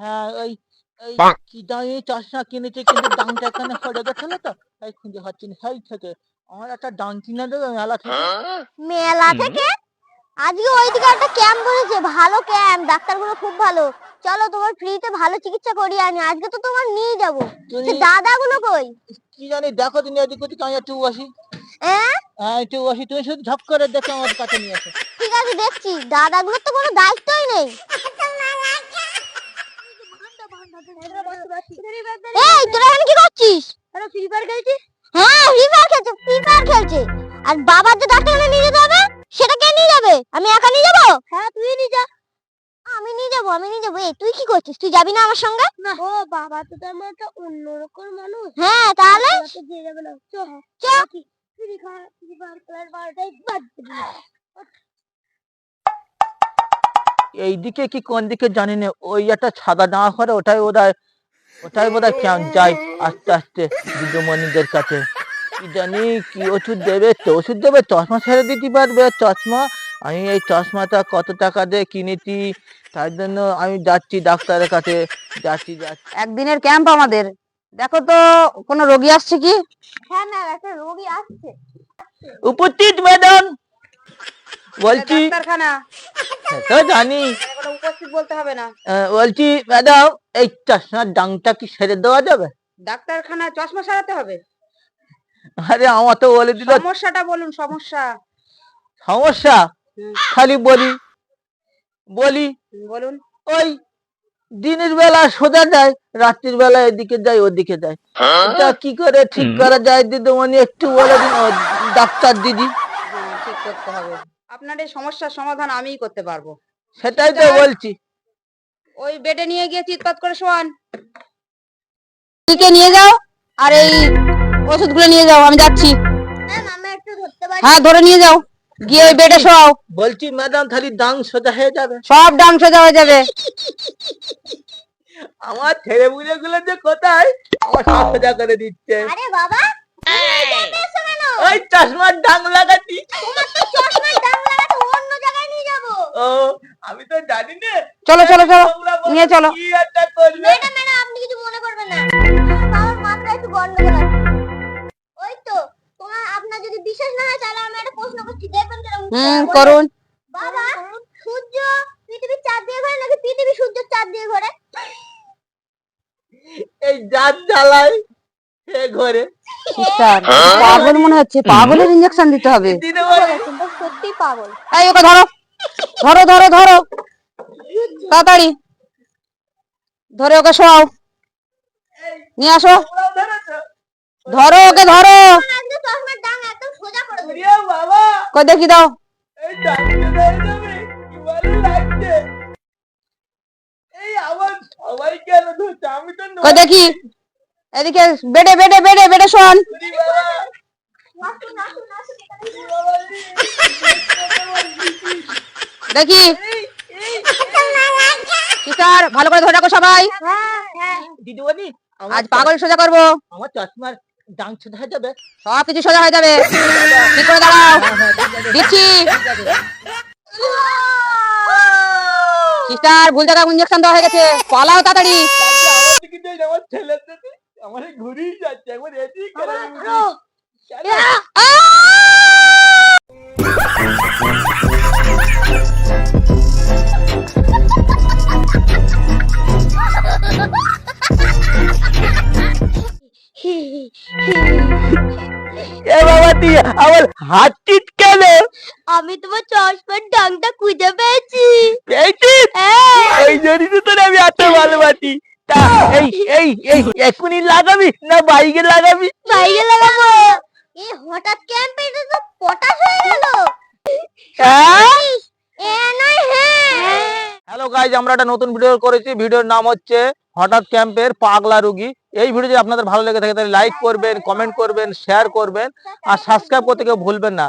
হ্যাঁ, ওই ওই কি দামি চশমা কিনেছি কিন্তু দামটা এখানে পড়ে গেছিল তো তাই খুঁজে পাচ্ছি না সেই থেকে। আমার একটা দাম কিনে দেবে মেলা থেকে? মেলা থেকে? আজকে ওইদিকে একটা ক্যাম্প বসেছে, ভালো ক্যাম্প, ডাক্তারগুলো খুব ভালো। চলো তোমার ফ্রিতে ভালো চিকিৎসা করিয়ে আনি, আজকে তো তোমার নিয়ে যাবো। সে দাদাগুলো কই? কি জানি, দেখো তুমি এদিক ওদিক, আমি একটু বসি। হ্যাঁ হ্যাঁ, একটু বসি, তুমি শুধু ঝপ করে দেখে আমার কাছে নিয়ে আসো। ঠিক আছে, দেখছি। দাদাগুলোর তো কোনো দায়িত্বই নেই। এই তোরা এখানে কি করছিস? আরে ফ্রি ফায়ার খেলছিস? হ্যাঁ, ফ্রি ফায়ার খেলছে, ফ্রি ফায়ার খেলছে। আর বাবার যে ডাক্তারখানে নিয়ে যেতে হবে সেটা কে নিয়ে যাবে? আমি একা নিয়ে যাবো? হ্যাঁ তুই নিয়ে যা। আমি নিয়ে যাবো, আমি নিয়ে যাবো। এই তুই কি করছিস? তুই যাবি না আমার সঙ্গে? না। ও বাবা তো তার মানে একটা অন্যরকম মানুষ। হ্যাঁ তাহলে তো দিয়ে যাবে না। চ চ। ফ্রি ফায়ার খেলার বারোটাই বাদ দিবি। এইদিকে কি কোন দিকে জানি না, ওই একটা সাদা জামা পরে ওটাই বোধহয় ক্যাম্প যায় আস্তে আস্তে দিদিমণিদের কাছে। কি জানি কি ওষুধ দেবে, তো ওষুধ দেবে, চশমা ছেড়ে দিতে পারবে চশমা। আমি এই চশমাটা কত টাকা দিয়ে কিনেছি, তার জন্য আমি যাচ্ছি ডাক্তারের কাছে। যাচ্ছি। একদিনের ক্যাম্প আমাদের। দেখো তো কোনো রোগী আসছে কি? হ্যাঁ ম্যাম, একটা রোগী আসছে। উপস্থিত ম্যাডাম, বলছি। ডাক্তারখানা তো জানি, কোনো উপস্থিত বলতে হবে না। বলছি ম্যাডাম, এই চশমার দামটা কি সেরে দেওয়া যাবে? ডাক্তারখানা চশমা সারাতে হবে? আরে আমার তো বলে দিল। সমস্যাটা বলুন, সমস্যা। সমস্যা খালি বলি বলুন। ওই দিনের বেলা সোজা যায়, রাত্রির বেলা এদিকে যায় ওদিকে যায়। এটা কি করে ঠিক করা যায় দিদিমণি, একটু বলে দিন ও ডাক্তার দিদি। হ্যাঁ, ঠিক করতে হবে। আপনার এই সমস্যার সমাধান আমিই করতে পারবো। সেটাই তো বলছি। ওই বেডে নিয়ে গিয়ে চিৎপাত করে শোয়ান। নিয়ে যাও আর এই ওষুধগুলো নিয়ে যাও, আমি যাচ্ছি। ম্যাম আমি একটু ধরতে পারি? হ্যাঁ ধরে নিয়ে যাও, গিয়ে ওই বেডে শোয়াও। বলছি ম্যাডাম, খালি ডাং সোজা হয়ে যাবে? সব ডাং সোজা হয়ে যাবে। আমার ছেলে বুড়ে গুলো যে কোথায় আমার সব সোজা করে দিচ্ছে। আরে বাবা, তুমি এই ক্যাম্পে এসো কেন? ওই চশমার ডাং লাগাচ্ছি। তোমার তো চশমার দাম লাগাতে অন্য জায়গায় নিয়ে যাবো। ও, আমি তো জানি না। চলো চলো চলো, তোমরা বলো নিয়ে চলো। কি একটা করবে। ম্যাডাম ম্যাডাম, আপনি কিছু মনে করবেন না, আমার মাথায় একটু গন্ডগোল আছে। ওই তো তোমার, আপনার যদি বিশ্বাস না হয় তাহলে আমি একটা প্রশ্ন করছি, দেখবেন কেন? করুন। বাবা, সূর্য পৃথিবীর চাঁদ দিয়ে ঘোরে নাকি পৃথিবী সূর্যের চাঁদ দিয়ে ঘোরে? এই জাত জ্বালায় সে ঘরে। সিস্টার পাগল মনে হচ্ছে, পাগলের ইনজেকশন দিতে হবে। সত্যি পাগল। এই ওকে ধরো ধরো ধরো ধরো, তাড়াতাড়ি ধরে ওকে শোয়াও, নিয়ে আসো। ধরো ওকে ধরো। আজকে চশমার দাম একদম সোজা করে দেবে। ওরে বাবা, কই দেখি দাও। এই ডাক্তার হয়ে যাবে, কি ভালো লাগছে। এই আমার সবাই কেন ধরছে, আমি তো কই দেখি, এদিকে বেডে বেডে বেডে বেডে শোন। নড়ি বাবা। আসুন আসুন আসুন এখানে। ওরে বাবা রে। দেখি এই, সিস্টার, ভালো করে ধরে রাখো সবাই। হ্যাঁ হ্যাঁ। দিদিমণি, আজ পাগল সোজা করবো, আমার চশমার ডাং সোজা হয়ে যাবে? সব কিছু সোজা হয়ে যাবে। ঠিক করে দাঁড়াও, দিচ্ছি। সিস্টার, ভুল জায়গায় ইনজেকশন দেওয়া হয়ে গেছে, পালাও তাড়াতাড়ি। আমার দিকে যাই, আমার ছেলের দিকে আমার ঘুরেই যাচ্ছে, একবার এদিক করে এ বাবা, তুই আমার হাত টিট কেন? আমি তোমার চশমার ডাংটা খুঁজে পেয়েছি। পেয়েছিস? হ্যাঁ। এই জন্যই তো তোরে আমি এত ভালোবাসি। তা এই এই এই এখনই লাগাবি না বাইকে লাগাবি? বাইরে লাগাবো। এই হঠাৎ ক্যাম্পে এটা তো পটাশ হয়ে গেল। হ্যাঁ। এ নয় হ্যাঁ। হ্যালো গাইজ, আমরা একটা নতুন ভিডিও করেছি। ভিডিওর নাম হচ্ছে হঠাৎ ক্যাম্পের পাগলা রুগী। এই ভিডিও যদি আপনাদের ভালো লেগে থাকে তাহলে লাইক করবেন, কমেন্ট করবেন, শেয়ার করবেন আর সাবস্ক্রাইব করতে কেউ ভুলবেন না।